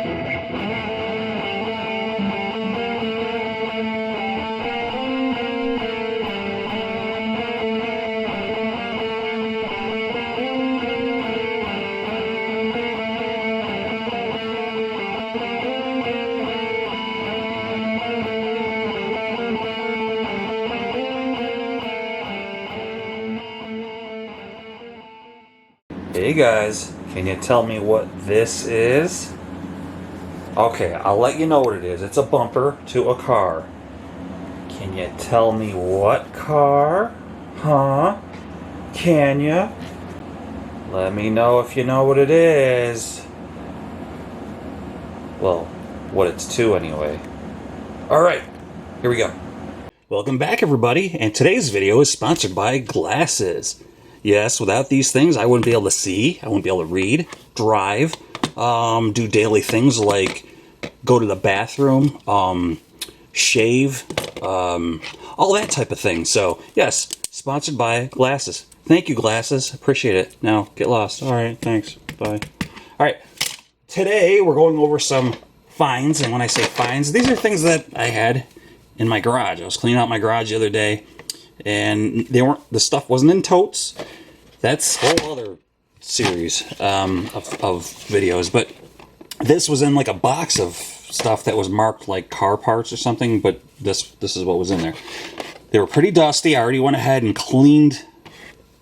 Hey guys, can you tell me what this is? Okay, I'll let you know what it is. It's a bumper to a car. Can you tell me what car? Huh? Can you? Let me know if you know what it is. Well, what it's to anyway. Alright, here we go. Welcome back everybody, and today's video is sponsored by glasses. Yes, without these things, I wouldn't be able to see, I wouldn't be able to read, drive, do daily things like go to the bathroom, shave, all that type of thing. So, yes, sponsored by glasses. Thank you, glasses. Appreciate it. Now, get lost. All right, thanks. Bye. All right, today we're going over some finds, and when I say finds, these are things that I had in my garage. I was cleaning out my garage the other day, and the stuff wasn't in totes. That's a whole other series of videos, but this was in like a box of stuff that was marked like car parts or something, but this is what was in there. They were pretty dusty. I already went ahead and cleaned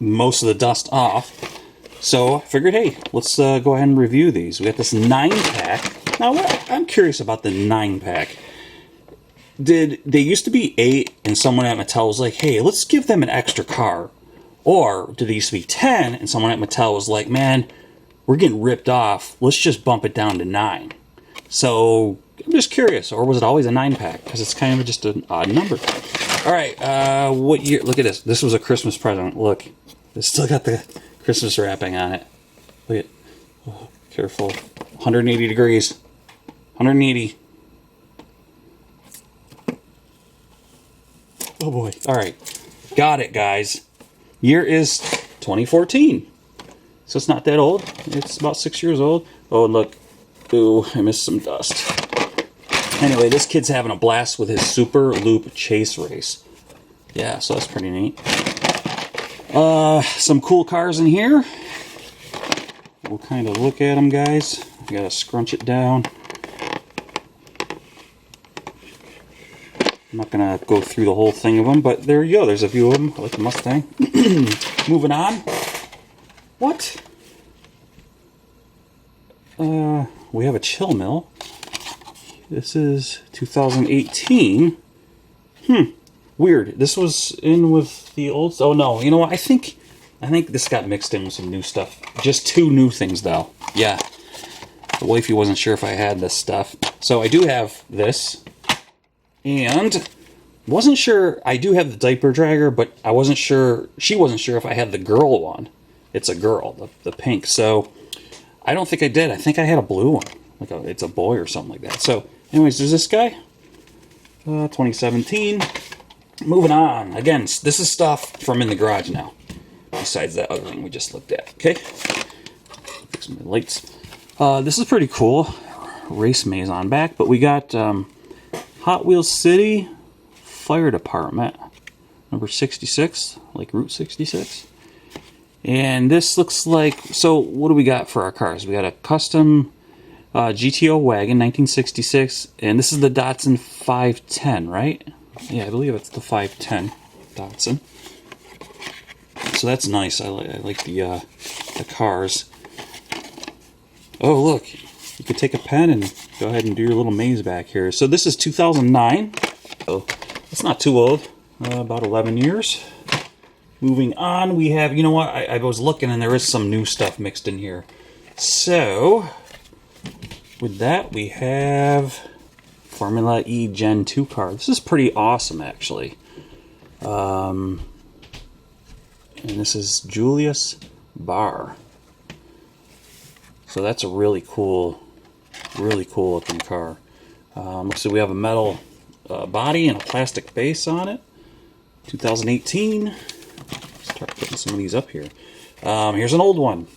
most of the dust off, so I figured, hey, let's go ahead and review these. We got this 9-pack. Now, I'm curious about the 9-pack. Did they used to be 8 and someone at Mattel was like, hey, let's give them an extra car? Or did they used to be 10 and someone at Mattel was like, man, we're getting ripped off, let's just bump it down to 9? So I'm just curious, or was it always a 9-pack? Because it's kind of just an odd number. All right, what year? Look at this. This was a Christmas present. Look, it's still got the Christmas wrapping on it. Look at, oh, careful. 180 degrees. 180. Oh boy. Alright. Got it, guys. Year is 2014. So it's not that old. It's about 6 years old. Oh, look. Ooh, I missed some dust. Anyway, this kid's having a blast with his Super Loop Chase Race. Yeah, so that's pretty neat. Some cool cars in here. We'll kind of look at them, guys. I gotta scrunch it down. I'm not going to go through the whole thing of them, but there you go. There's a few of them. I like the Mustang. Moving on. What? We have a chill mill. This is 2018. Weird. This was in with the old... Oh, no. You know what? I think this got mixed in with some new stuff. Just 2 new things, though. Yeah. The wifey wasn't sure if I had this stuff. So I do have this. And wasn't sure, I do have the diaper dragger, but I wasn't sure, she wasn't sure if I had the girl one. It's a girl, the pink. So I don't think I did. I think I had a blue one. Like it's a boy or something like that. So anyways, there's this guy. 2017. Moving on. Again, this is stuff from in the garage now. Besides that other thing we just looked at. Okay. Fix my lights. This is pretty cool. Race maze on back. But we got... Hot Wheels City Fire Department, number 66, like Route 66. And this looks like, so what do we got for our cars? We got a custom Gto Wagon, 1966, and this is the Datsun 510, right? Yeah, I believe it's the 510 Datsun. So that's nice. I like the cars. Oh, look. You could take a pen and go ahead and do your little maze back here. So this is 2009. So it's not too old. About 11 years. Moving on, we have, you know what? I was looking and there is some new stuff mixed in here. So, with that, we have Formula E Gen 2 car. This is pretty awesome, actually. And this is Julius Bahr. So that's a really cool looking car. Looks like we have a metal body and a plastic base on it. 2018. Start putting some of these up here. Here's an old one.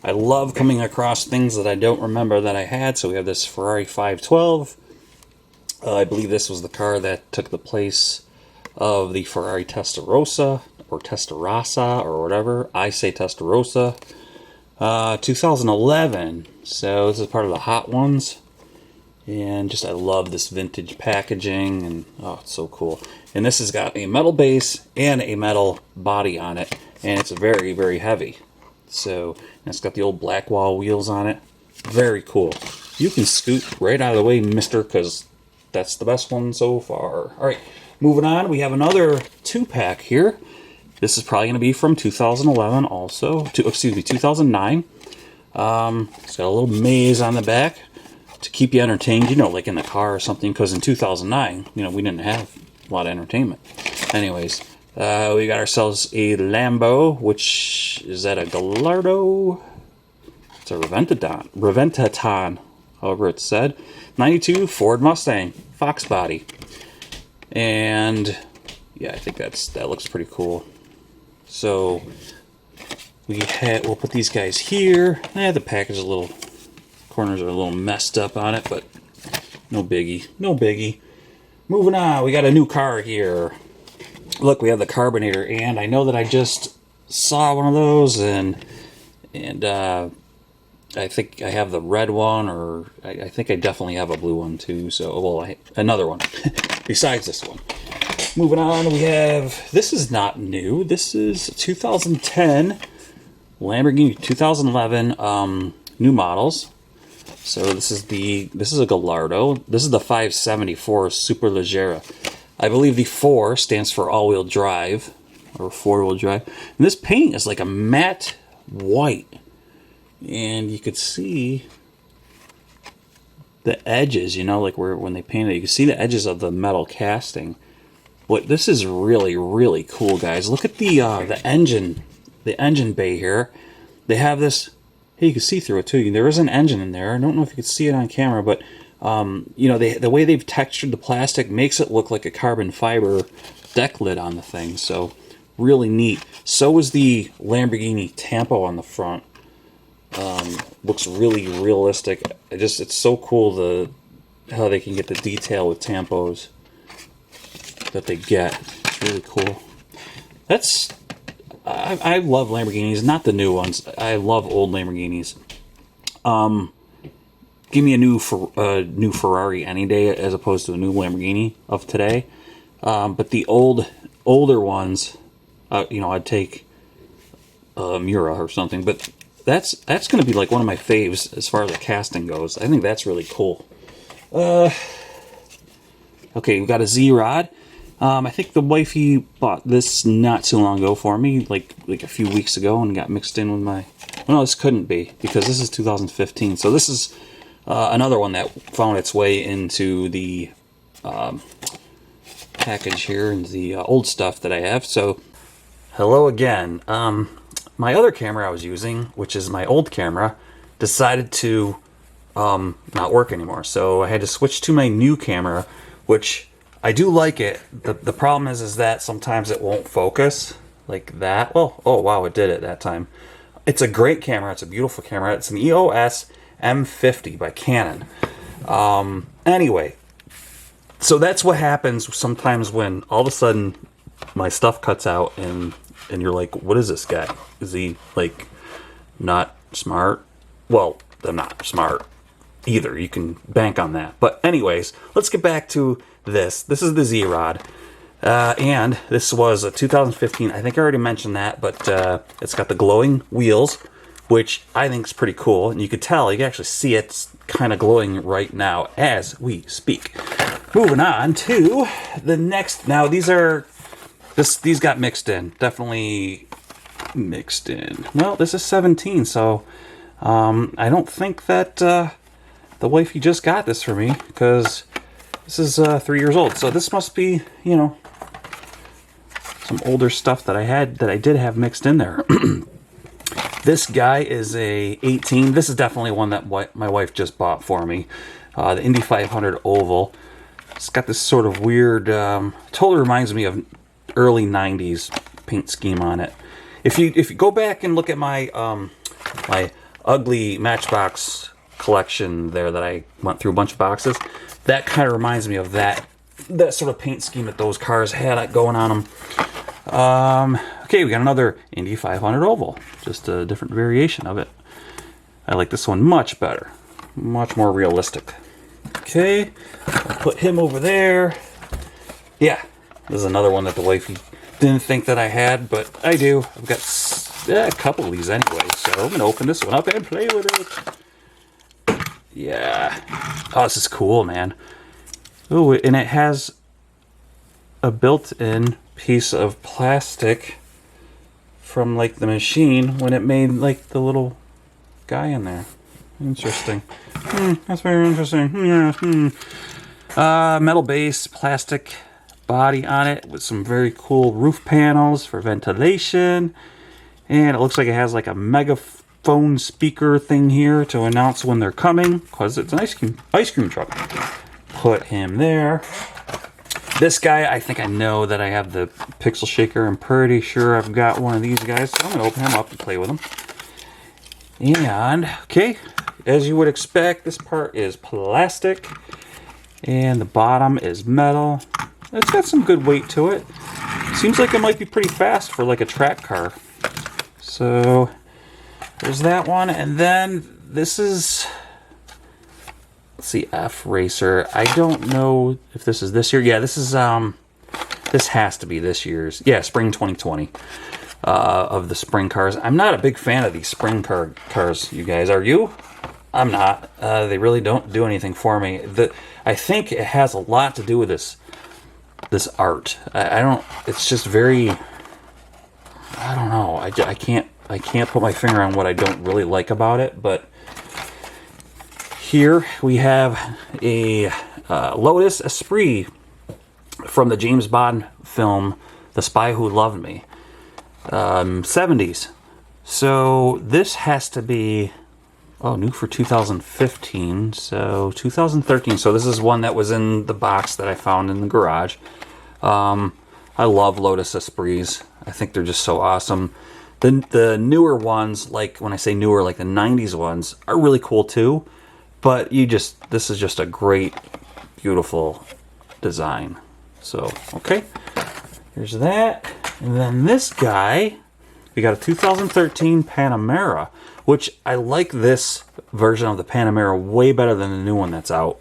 I love coming across things that I don't remember that I had. So we have this Ferrari 512. I believe this was the car that took the place of the Ferrari Testarossa, or Testarossa, or whatever. I say Testarossa. 2011. So this is part of the Hot Ones. And just, I love this vintage packaging, and oh, it's so cool. And this has got a metal base and a metal body on it, and it's very, very heavy. So, and it's got the old black wall wheels on it. Very cool. You can scoot right out of the way, mister, because that's the best one so far. All right, moving on, we have another 2-pack here. This is probably going to be from 2011 also. 2009. It's got a little maze on the back to keep you entertained, you know, like in the car or something, because in 2009, you know, we didn't have a lot of entertainment. Anyways, we got ourselves a Lambo, which is that a Gallardo? It's a Reventaton, however it's said. 92 Ford Mustang, Fox body. And yeah, I think that looks pretty cool. So we'll put these guys here. The package is a little, corners are a little messed up on it, but no biggie, no biggie. Moving on, we got a new car here. Look, we have the Carbonator, and I know that I just saw one of those, and I think I have the red one, or I think I definitely have a blue one too. So, well, another one besides this one. Moving on, we have, this is not new. This is 2010 Lamborghini 2011 new models. So this is a Gallardo. This is the 574 Superleggera. I believe the 4 stands for all-wheel drive, or four-wheel drive. And this paint is like a matte white. And you could see the edges, you know, like when they painted it, you can see the edges of the metal casting. But this is really, really cool, guys. Look at the engine bay here. They have this. Hey, you can see through it too. There is an engine in there. I don't know if you can see it on camera, but you know, the way they've textured the plastic makes it look like a carbon fiber deck lid on the thing. So really neat. So is the Lamborghini Tampo on the front. Looks really realistic. It's so cool how they can get the detail with Tampos that they get. It's really cool. I love Lamborghinis, not the new ones. I love old Lamborghinis. Give me a new Ferrari any day as opposed to a new Lamborghini of today. But the older ones, you know, I'd take a Mura or something. But that's going to be like one of my faves as far as the casting goes. I think that's really cool. Okay, we've got a Z-Rod. I think the wifey bought this not too long ago for me, like a few weeks ago, and got mixed in with my... Well, no, this couldn't be, because this is 2015. So this is another one that found its way into the package here, and the old stuff that I have. So, hello again. My other camera I was using, which is my old camera, decided to not work anymore. So I had to switch to my new camera, which... I do like it. The problem is that sometimes it won't focus like that. Well, oh wow, it did it that time. It's a great camera. It's a beautiful camera. It's an EOS M50 by Canon. Anyway, so that's what happens sometimes when all of a sudden my stuff cuts out and you're like, what is this guy? Is he like not smart? Well, they're not smart either. You can bank on that. But anyways, let's get back to this. This is the Z-Rod. And this was a 2015. I think I already mentioned that, but it's got the glowing wheels, which I think is pretty cool. And you can tell, you can actually see it's kind of glowing right now as we speak. Moving on to the next. Now, these got mixed in. Definitely mixed in. Well, this is 17, so I don't think that the wifey just got this for me, because this is 3 years old. So this must be, you know, some older stuff that I did have mixed in there. This guy is a 18. This is definitely one that my wife just bought for me. The Indy 500 Oval. It's got this sort of weird, totally reminds me of early 90s paint scheme on it. If you go back and look at my ugly Matchbox collection there that I went through a bunch of boxes. That kind of reminds me of that sort of paint scheme that those cars had going on them. Okay, we got another Indy 500 oval, just a different variation of it. I like this one much better, much more realistic. Okay, I'll put him over there. Yeah, this is another one that the wifey didn't think that I had, but I do. I've got a couple of these anyway, so I'm gonna open this one up and play with it. Yeah, oh, this is cool, man. Oh, and it has a built-in piece of plastic from like the machine when it made like the little guy in there. Interesting. That's very interesting. Metal base, plastic body on it with some very cool roof panels for ventilation, and it looks like it has like a megaphone speaker thing here to announce when they're coming, because it's an ice cream truck. Put him there. This guy, I think I know that I have the pixel shaker. I'm pretty sure I've got one of these guys, so I'm going to open him up and play with him. And, okay, as you would expect, this part is plastic, and the bottom is metal. It's got some good weight to it. Seems like it might be pretty fast for like a track car. So, there's that one, and then this is... Let's see, F Racer. I don't know if this is this year. Yeah, this is, this has to be this year's. Yeah, spring 2020 of the spring cars. I'm not a big fan of these spring cars, you guys. Are you? I'm not. They really don't do anything for me. I think it has a lot to do with this art. I don't, it's just very, I don't know. I can't put my finger on what I don't really like about it, but here we have a Lotus Esprit from the James Bond film, The Spy Who Loved Me, 70s. So this has to be, oh, new for 2015, so 2013. So this is one that was in the box that I found in the garage. I love Lotus Esprits. I think they're just so awesome. The newer ones, like when I say newer, like the 90s ones, are really cool too. But this is just a great, beautiful design. So, okay, here's that. And then this guy, we got a 2013 Panamera, which I like this version of the Panamera way better than the new one that's out.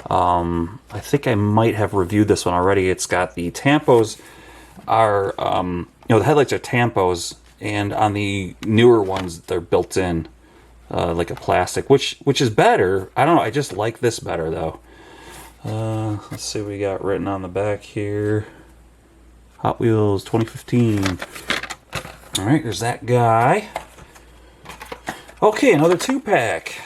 I think I might have reviewed this one already. It's got the tampos are, the headlights are tampos, and on the newer ones, they're built in. Like a plastic, which is better. I don't know, I just like this better though. Let's see what we got written on the back here. Hot Wheels 2015. Alright, there's that guy. Okay, another 2-pack.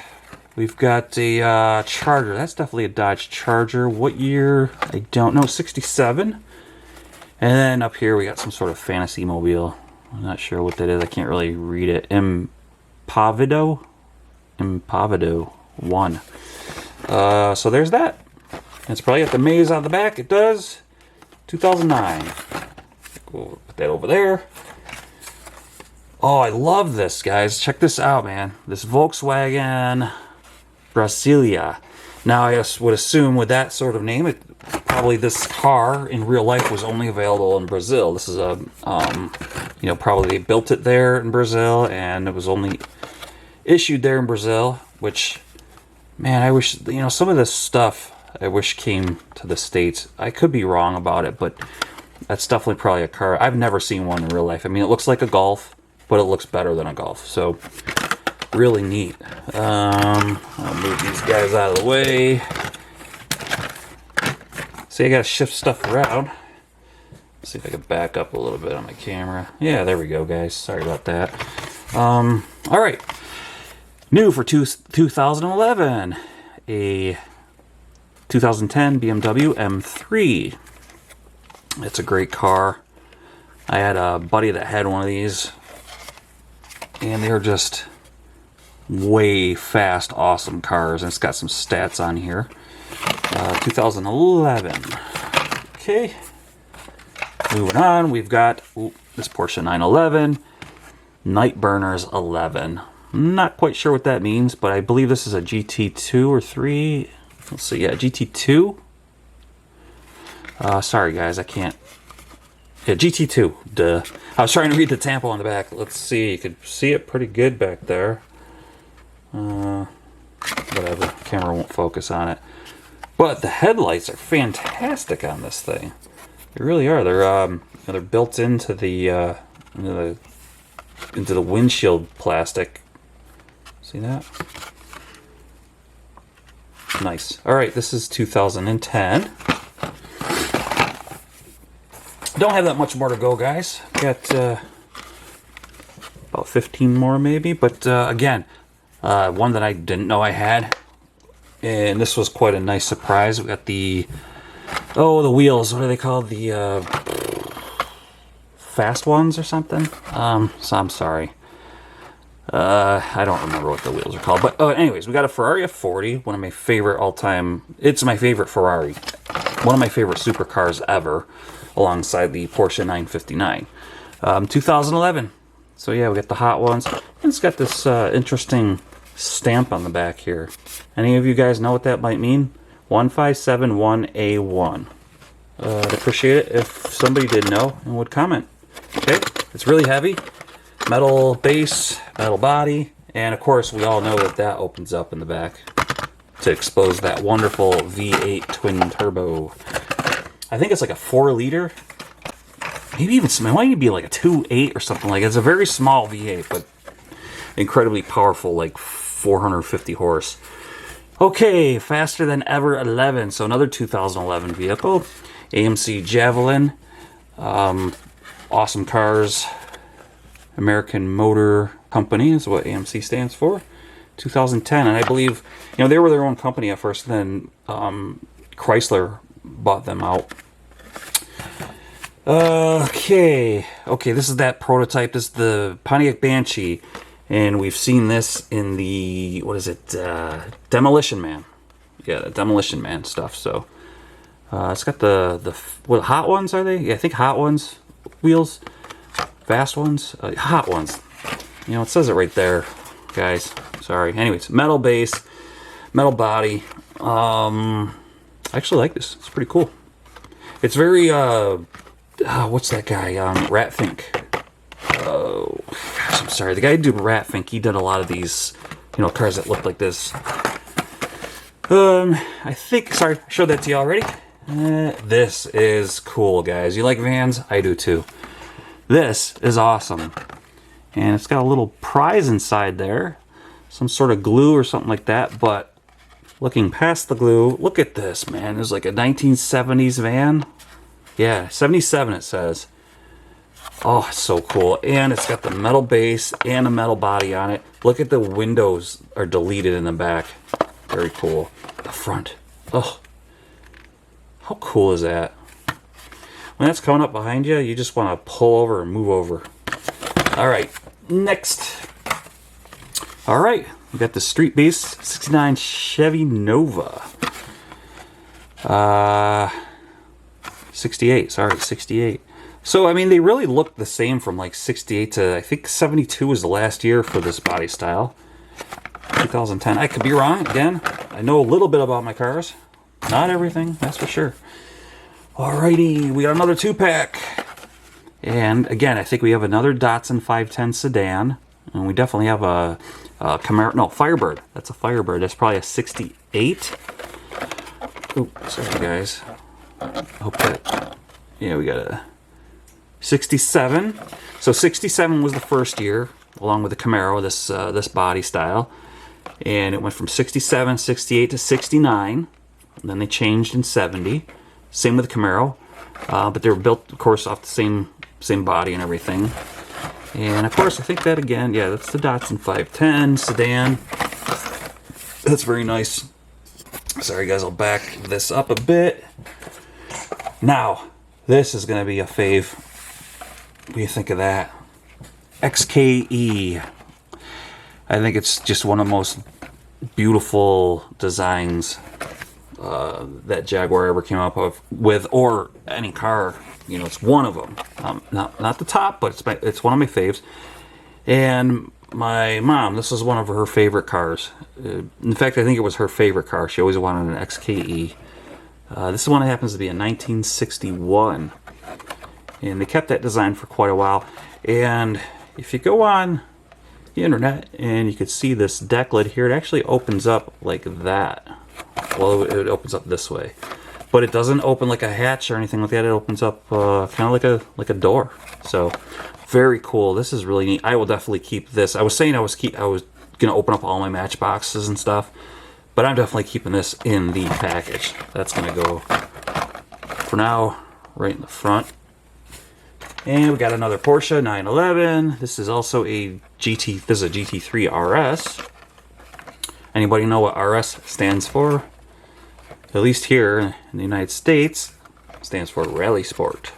We've got a Charger. That's definitely a Dodge Charger. What year? I don't know. 67. And then up here we got some sort of fantasy mobile. I'm not sure what that is. I can't really read it. Impavido 1. So there's that. It's probably got the maze on the back. It does. 2009. We'll put that over there. Oh, I love this, guys. Check this out, man. This Volkswagen Brasilia. Now, I would assume with that sort of name, probably this car in real life was only available in Brazil. This is a, probably they built it there in Brazil, and it was only issued there in Brazil, which, man, I wish, some of this stuff I wish came to the States. I could be wrong about it, but that's definitely probably a car. I've never seen one in real life. I mean, it looks like a Golf, but it looks better than a Golf. So, really neat. I'll move these guys out of the way. See, I gotta shift stuff around. Let's see if I can back up a little bit on my camera. Yeah, there we go, guys. Sorry about that. Alright. New for 2011, a 2010 BMW M3. It's a great car. I had a buddy that had one of these, and they're just way fast, awesome cars. And it's got some stats on here. 2011. Okay. Moving on, we've got this Porsche 911, Night Burners 11. I'm not quite sure what that means, but I believe this is a GT2 or 3. Let's see, yeah, GT2. Sorry guys, I can't. Yeah, GT2, duh. I was trying to read the tampo on the back. Let's see, you could see it pretty good back there. Whatever, camera won't focus on it. But the headlights are fantastic on this thing. They really are. They're built into the windshield plastic. See that? Nice. All right, this is 2010. Don't have that much more to go, guys. Got about 15 more maybe, but again, one that I didn't know I had, and this was quite a nice surprise. We got the wheels. What are they called? The fast ones or something? So I'm sorry. I don't remember what the wheels are called. But anyways, we got a Ferrari F40, one of my favorite all-time. It's my favorite Ferrari. One of my favorite supercars ever, alongside the Porsche 959. 2011. So yeah, we got the hot ones. And it's got this interesting stamp on the back here. Any of you guys know what that might mean? 1571A1. I'd appreciate it if somebody did know and would comment. Okay, it's really heavy. Metal base, metal body, and of course we all know that that opens up in the back to expose that wonderful V8 twin turbo. I think it's like a 4-liter, maybe even it might even be like a 2.8 or something like that. It's a very small V8, but incredibly powerful, like 450 horse. Okay, faster than ever 11. So another 2011 vehicle, AMC Javelin. Awesome cars. American Motor Company is what AMC stands for. 2010, and I believe, you know, they were their own company at first, then Chrysler bought them out. Okay, this is that prototype. This is the Pontiac Banshee, and we've seen this in the, what is it, Demolition Man. Yeah, the Demolition Man stuff. So it's got the what, hot ones, are they? Yeah, I think hot ones wheels. Fast ones? Hot ones. You know, it says it right there, guys. Sorry. Anyways, metal base, metal body. I actually like this. It's pretty cool. It's very, what's that guy? Ratfink. Oh, gosh, I'm sorry. The guy who did Ratfink, he did a lot of these, you know, cars that look like this. I think, sorry, I showed that to you already. This is cool, guys. You like vans? I do too. This is awesome. And it's got a little prize inside there. Some sort of glue or something like that. But looking past the glue, look at this, man. It's like a 1970s van. Yeah, 77 it says. Oh, it's so cool. And it's got the metal base and a metal body on it. Look at the windows are deleted in the back. Very cool. The front. Oh, how cool is that? When that's coming up behind you, you just want to pull over and move over. All right, next. All right, we got the Street Beast 69 Chevy Nova. 68, sorry, 68. So, I mean, they really look the same from like 68 to, I think 72 was the last year for this body style. 2010, I could be wrong, again. I know a little bit about my cars. Not everything, that's for sure. Alrighty, we got another 2-pack. And again, I think we have another Datsun 510 sedan. And we definitely have a Camaro, no, Firebird. That's a Firebird. That's probably a 68. Oh, sorry guys. I hope that, yeah, we got a 67. So 67 was the first year, along with the Camaro, this body style. And it went from 67, 68 to 69. And then they changed in 70. Same with the Camaro, but they were built, of course, off the same body and everything. And of course, I think that again, yeah, that's the Datsun 510 sedan. That's very nice. Sorry, guys, I'll back this up a bit. Now, this is going to be a fave. What do you think of that? XKE. I think it's just one of the most beautiful designs that Jaguar ever came up with, or any car. You know, it's one of them. Not the top, but it's one of my faves. And my mom, this was one of her favorite cars. In fact, I think it was her favorite car. She always wanted an XKE. This one happens to be a 1961. And they kept that design for quite a while. And if you go on the internet and you could see this deck lid here, it actually opens up like that. Well, it opens up this way. But it doesn't open like a hatch or anything like that. It opens up kind of like a door. So very cool. This is really neat. I will definitely keep this. I was saying I was gonna open up all my Matchboxes and stuff, but I'm definitely keeping this in the package. That's gonna go for now right in the front. And we got another Porsche 911. This is also a GT. This is a GT3 RS. Anybody know what RS stands for? At least here in the United States, it stands for Rally Sport.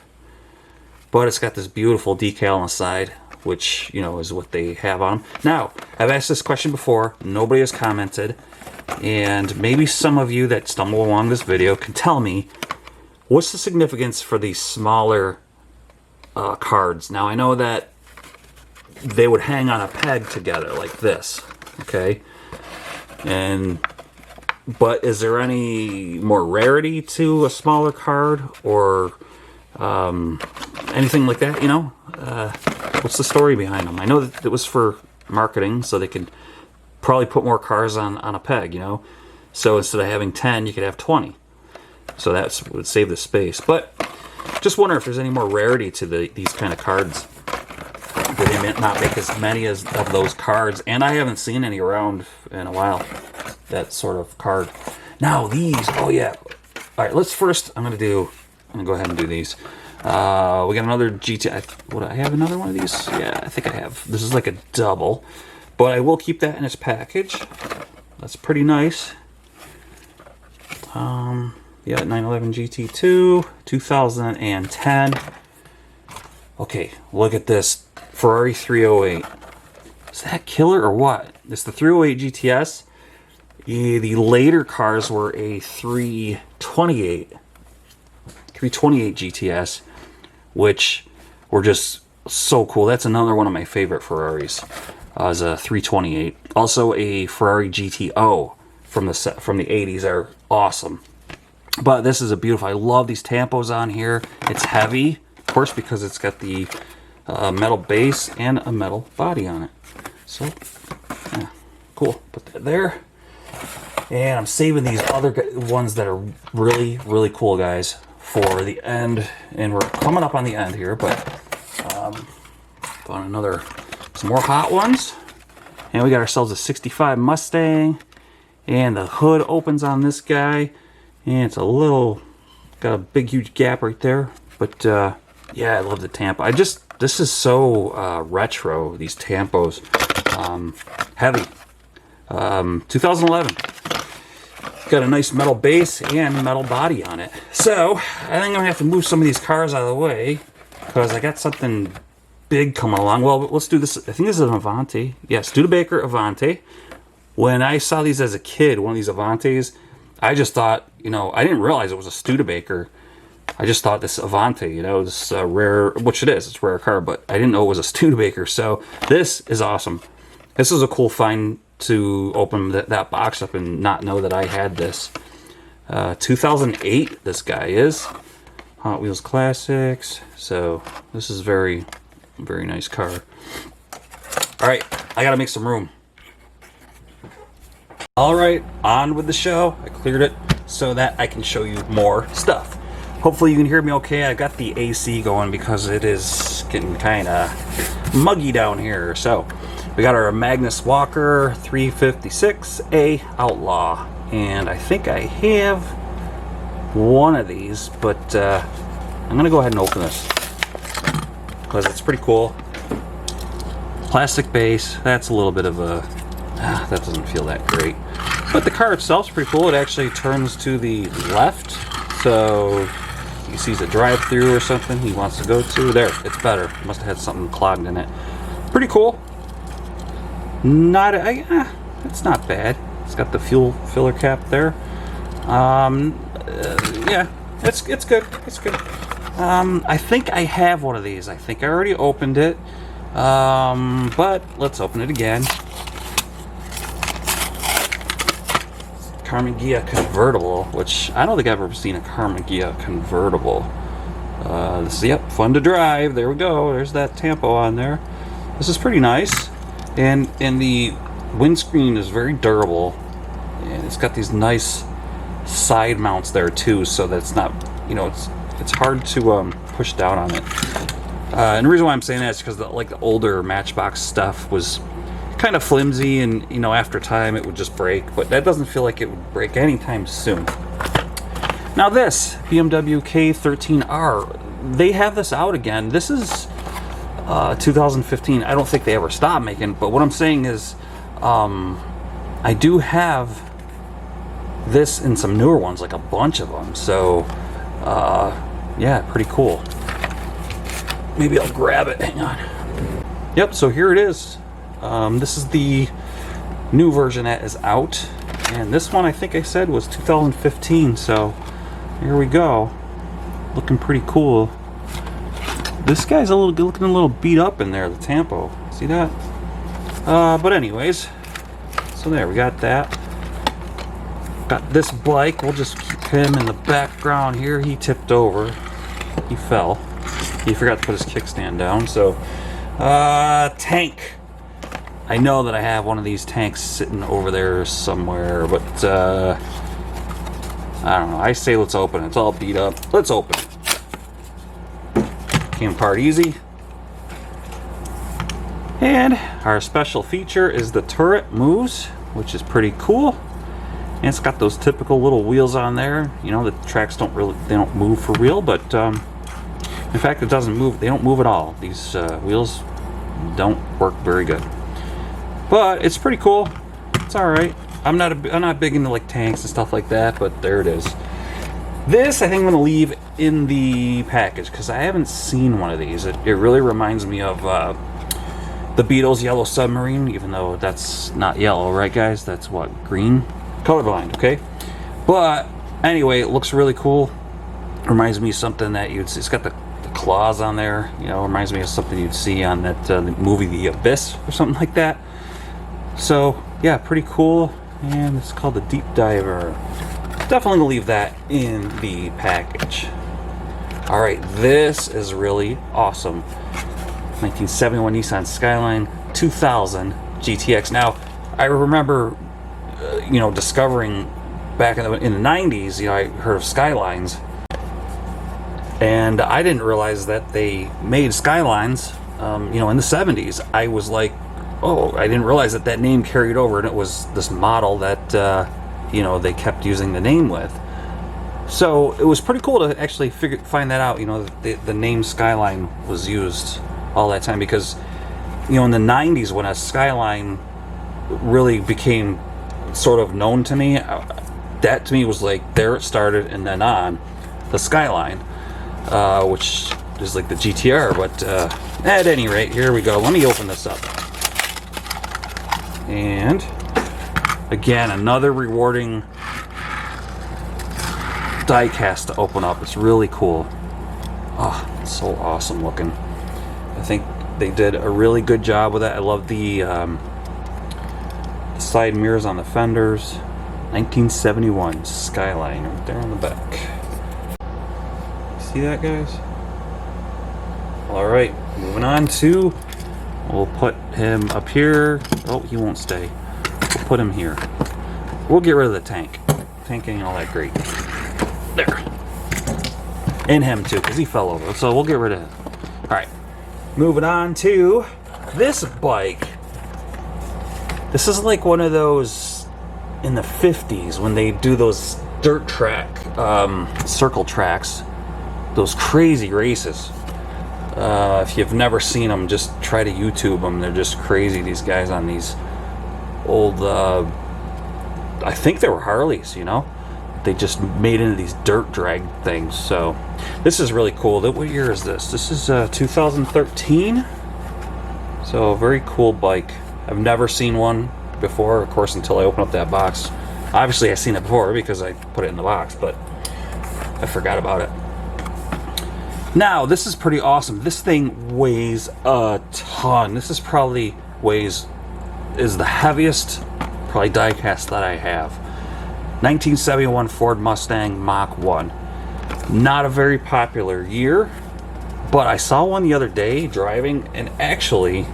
But it's got this beautiful decal on the side, which, you know, is what they have on them. Now, I've asked this question before. Nobody has commented. And maybe some of you that stumble along this video can tell me, what's the significance for these smaller cards? Now, I know that they would hang on a peg together like this, okay? But is there any more rarity to a smaller card, or anything like that, you know? What's the story behind them? I know that it was for marketing, so they could probably put more cars on a peg, you know? So instead of having 10, you could have 20. So that would save the space. But just wonder if there's any more rarity to these kind of cards. Do they not make as many of those cards? And I haven't seen any around in a while, that sort of card. Now these, oh yeah. All right, let's first, I'm gonna go ahead and do these. We got another GT. Would I have another one of these? Yeah, I think I have. This is like a double, but I will keep that in its package. That's pretty nice. Yeah, 911 GT2, 2010. Okay, look at this Ferrari 308. Is that killer or what? It's the 308 GTS. Yeah, the later cars were a 328 GTS, which were just so cool. That's another one of my favorite Ferraris. Is a 328. Also a Ferrari Gto from the 80s are awesome. But this is a beautiful. I love these tampos on here. It's heavy, of course, because it's got the metal base and a metal body on it. So, yeah, cool. Put that there. And I'm saving these other ones that are really, really cool, guys, for the end. And we're coming up on the end here, but found some more hot ones. And we got ourselves a 65 Mustang. And the hood opens on this guy. And it's got a big, huge gap right there. But, yeah, I love the Tampa. This is so retro, these Tampos. Heavy. 2011. Got a nice metal base and metal body on it. So, I think I'm going to have to move some of these cars out of the way, because I got something big coming along. Well, let's do this. I think this is an Avante. Yeah, Studebaker Avante. When I saw these as a kid, one of these Avantes, I just thought, you know, I didn't realize it was a Studebaker. I just thought this Avante, you know, this rare, which it is, it's a rare car, but I didn't know it was a Studebaker. So this is awesome. This is a cool find to open that box up and not know that I had this. 2008, this guy is. Hot Wheels Classics. So this is very, very nice car. All right, I gotta make some room. All right, on with the show. I cleared it so that I can show you more stuff. Hopefully you can hear me okay. I got the AC going because it is getting kind of muggy down here. So we got our Magnus Walker 356A Outlaw. And I think I have one of these, but I'm going to go ahead and open this because it's pretty cool. Plastic base. That's a little bit of a... that doesn't feel that great. But the car itself is pretty cool. It actually turns to the left. So he sees a drive-through or something he wants to go to. There, it's better. Must have had something clogged in it. Pretty cool. It's not bad. It's got the fuel filler cap there. Yeah, it's good. It's good. I think I have one of these. I think I already opened it. But let's open it again. Karman Ghia convertible, which I don't think I've ever seen a Karman Ghia convertible. This is, yep, fun to drive. There we go. There's that tampo on there. This is pretty nice, and the windscreen is very durable, and it's got these nice side mounts there too, so that it's not, you know, it's hard to push down on it. And the reason why I'm saying that is because the older Matchbox stuff was kind of flimsy, and you know, after time it would just break, but that doesn't feel like it would break anytime soon. Now this Bmw K-13r, they have this out again. This is 2015. I don't think they ever stopped making, but what I'm saying is I do have this in some newer ones, like a bunch of them, so yeah, pretty cool. Maybe I'll grab it, hang on. Yep, so here it is. This is the new version that is out, and this one I think I said was 2015, so here we go. Looking pretty cool. This guy's looking a little beat up in there, the tampo. See that? But anyways, so there, we got that. Got this bike. We'll just keep him in the background here. He tipped over. He fell. He forgot to put his kickstand down. So, tank. I know that I have one of these tanks sitting over there somewhere, but I don't know. I say let's open it. It's all beat up. Let's open it. Came apart easy. And our special feature is the turret moves, which is pretty cool. And it's got those typical little wheels on there. You know, the tracks don't move for real, but in fact, it doesn't move. They don't move at all. These wheels don't work very good. But it's pretty cool. It's all right. I'm not big into like tanks and stuff like that, but there it is. This I think I'm gonna leave in the package because I haven't seen one of these. It really reminds me of the Beatles' Yellow Submarine, even though that's not yellow, right, guys? That's what, green? Colorblind, okay? But anyway, it looks really cool. Reminds me of something that you'd see. It's got the claws on there. You know, reminds me of something you'd see on that the movie The Abyss or something like that. So yeah, pretty cool. And it's called the Deep Diver. Definitely gonna leave that in the package. All right, this is really awesome. 1971 Nissan Skyline 2000 GTX. Now, I remember, you know, discovering back in the 90s, you know, I heard of Skylines, and I didn't realize that they made Skylines, you know, in the 70s. I was like, oh, I didn't realize that that name carried over, and it was this model that, you know, they kept using the name with. So it was pretty cool to actually find that out, you know, that the name Skyline was used all that time, because, you know, in the 90s when a Skyline really became sort of known to me, that to me was like, there it started, and then on the Skyline, which is like the GTR. But at any rate, here we go. Let me open this up. And again, another rewarding die cast to open up. It's really cool. Oh, it's so awesome looking. I think they did a really good job with that. I love the side mirrors on the fenders. 1971 Skyline right there on the back. See that, guys? Alright, moving on to, we'll put him up here. Oh, he won't stay. We'll put him here. We'll get rid of the tank. Tank ain't all that great. There. And him too, because he fell over. So we'll get rid of him. Alright. Moving on to this bike. This is like one of those in the 50s when they do those dirt track, circle tracks. Those crazy races. If you've never seen them, just try to YouTube them. They're just crazy, these guys on these old, I think they were Harleys, you know? They just made into these dirt drag things. So this is really cool. What year is this? This is 2013. So a very cool bike. I've never seen one before, of course, until I open up that box. Obviously I've seen it before because I put it in the box, but I forgot about it. Now, this is pretty awesome. This thing weighs a ton. This is probably is the heaviest probably diecast that I have. 1971 Ford Mustang Mach 1. Not a very popular year, but I saw one the other day driving, and actually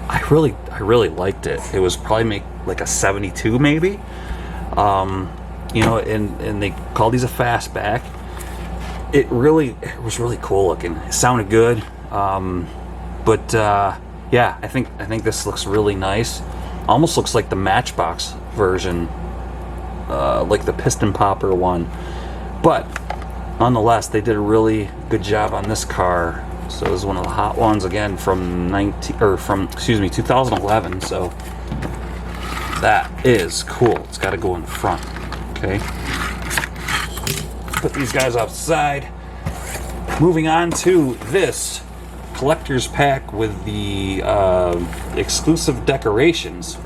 I really liked it. It was probably like a 72 maybe. You know, and they call these a fastback. It was really cool looking. It sounded good. Yeah, I think this looks really nice. Almost looks like the Matchbox version, like the piston popper one. But nonetheless, they did a really good job on this car. So it was one of the hot ones again from 2011. So that is cool. It's got to go in the front. Okay. Put these guys outside. Moving on to this collector's pack with the exclusive decorations.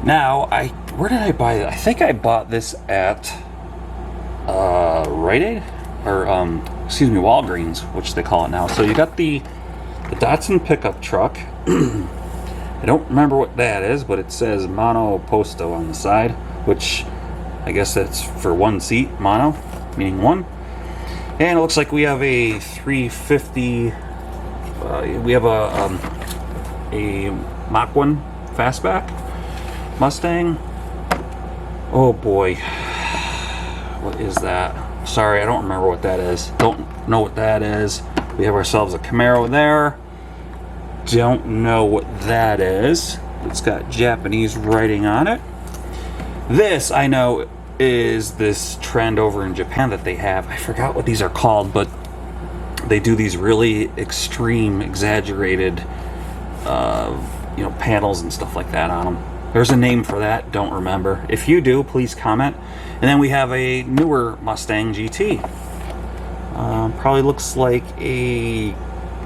Now, where did I buy it? I think I bought this at Rite Aid, or Walgreens, which they call it now. So you got the Datsun pickup truck. I don't remember what that is, but it says Mono Posto on the side, which I guess that's for one seat, mono, meaning one. And it looks like we have a 350. We have a Mach 1 fastback Mustang. Oh boy, what is that? Sorry, I don't remember what that is. Don't know what that is. We have ourselves a Camaro there. Don't know what that is. It's got Japanese writing on it. This, I know, is this trend over in Japan that they have. I forgot what these are called, but they do these really extreme, exaggerated, you know, panels and stuff like that on them. There's a name for that. Don't remember. If you do, please comment. And then we have a newer Mustang GT. Probably looks like a,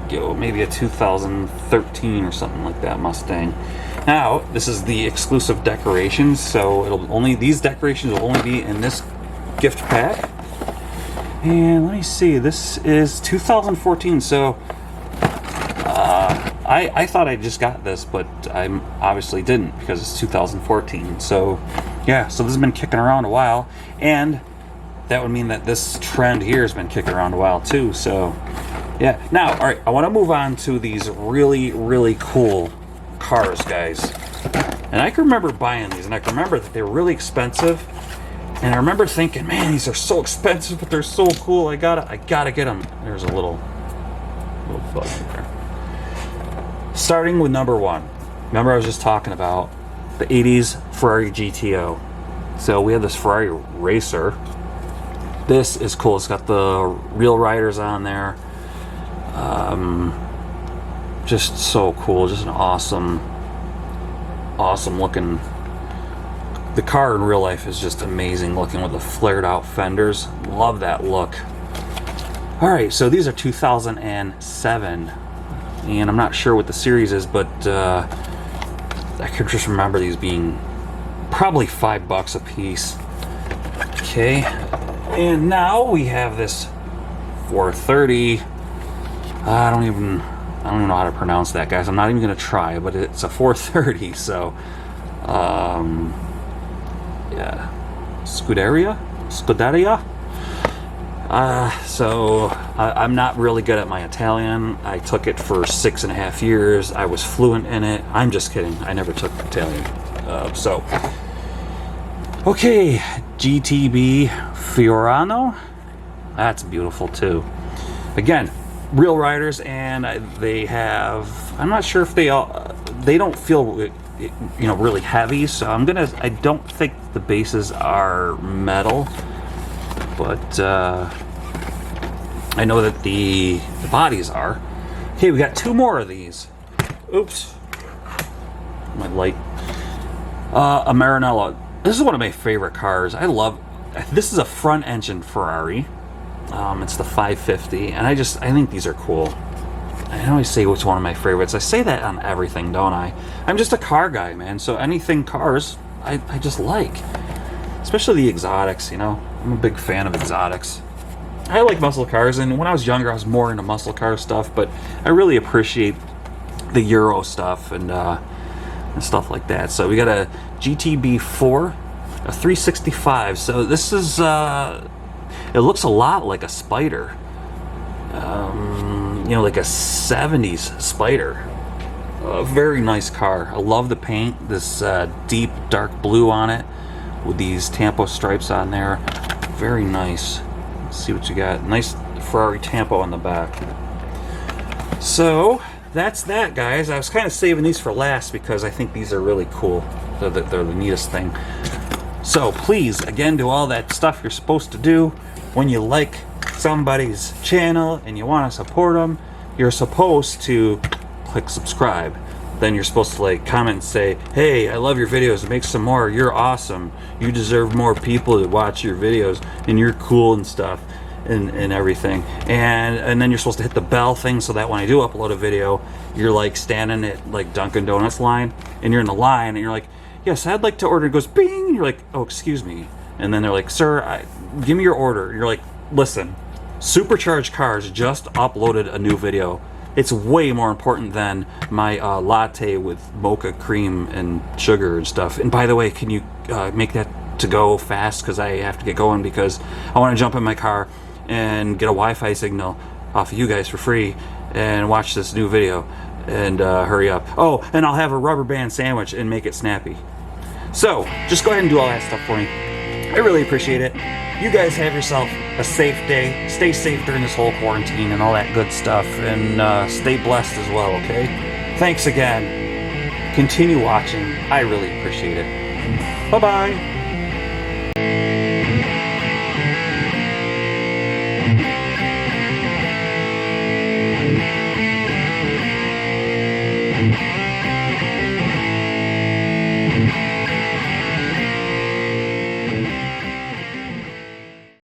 maybe a 2013 or something like that Mustang. Now, this is the exclusive decorations, so these decorations will only be in this gift pack. And let me see, this is 2014, so I thought I just got this, but I obviously didn't because it's 2014. So yeah, so this has been kicking around a while, and that would mean that this trend here has been kicking around a while too. So yeah, now, all right, I want to move on to these really cool cars, guys. And I can remember buying these, and I can remember that they were really expensive, and I remember thinking, man, these are so expensive, but they're so cool. I gotta get them. There's a little bug there. Starting with number one. Remember, I was just talking about the 80s Ferrari Gto. So we have this Ferrari Racer. This is cool. It's got the real riders on there. Just so cool. Just an awesome looking. The car in real life is just amazing looking with the flared out fenders. Love that look. All right, so these are 2007, and I'm not sure what the series is, but I could just remember these being probably $5 a piece. Okay, and now we have this 430. I don't even know how to pronounce that, guys. I'm not even gonna try, but it's a 430. So, yeah, Scuderia. So I'm not really good at my Italian. I took it for 6.5 years. I was fluent in it. I'm just kidding. I never took Italian. Okay, Gtb Fiorano. That's beautiful too. Again, real riders, and they have. I'm not sure if they don't feel, really heavy. So I don't think the bases are metal. But I know that the bodies are. Okay, we got two more of these. Oops. My light. A Maranello. This is one of my favorite cars. This is a front engine Ferrari. It's the 550, and I think these are cool. I always say which one of my favorites. I say that on everything, don't I? I'm just a car guy, man. So anything cars, I just like. Especially the exotics, I'm a big fan of exotics. I like muscle cars, and when I was younger I was more into muscle car stuff, but I really appreciate the Euro stuff and stuff like that. So we got a Gtb 4, a 365. So this is it looks a lot like a Spider, you know, like a 70s Spider. A very nice car. I love the paint, this deep dark blue on it with these Tampo stripes on there. Very nice. Let's see what you got. Nice Ferrari Tampo on the back. So that's that, guys. I was kind of saving these for last because I think these are really cool. They're the neatest thing. So please, again, do all that stuff you're supposed to do when you like somebody's channel and you want to support them. You're supposed to click subscribe. Then you're supposed to like comment and say, hey, I love your videos, make some more, you're awesome, you deserve more people to watch your videos, and you're cool and stuff, and everything. And then you're supposed to hit the bell thing so that when I do upload a video, you're like standing at like Dunkin' Donuts line, and you're in the line, and you're like, yes, I'd like to order. It goes bing, you're like, oh, excuse me. And then they're like, sir, give me your order. You're like, listen, Supercharged Cars just uploaded a new video. It's way more important than my latte with mocha cream and sugar and stuff. And by the way, can you make that to go fast? Because I have to get going because I want to jump in my car and get a Wi-Fi signal off of you guys for free and watch this new video. And hurry up. Oh, and I'll have a rubber band sandwich and make it snappy. So just go ahead and do all that stuff for me. I really appreciate it. You guys have yourself a safe day. Stay safe during this whole quarantine and all that good stuff. And stay blessed as well, okay? Thanks again. Continue watching. I really appreciate it. Bye-bye.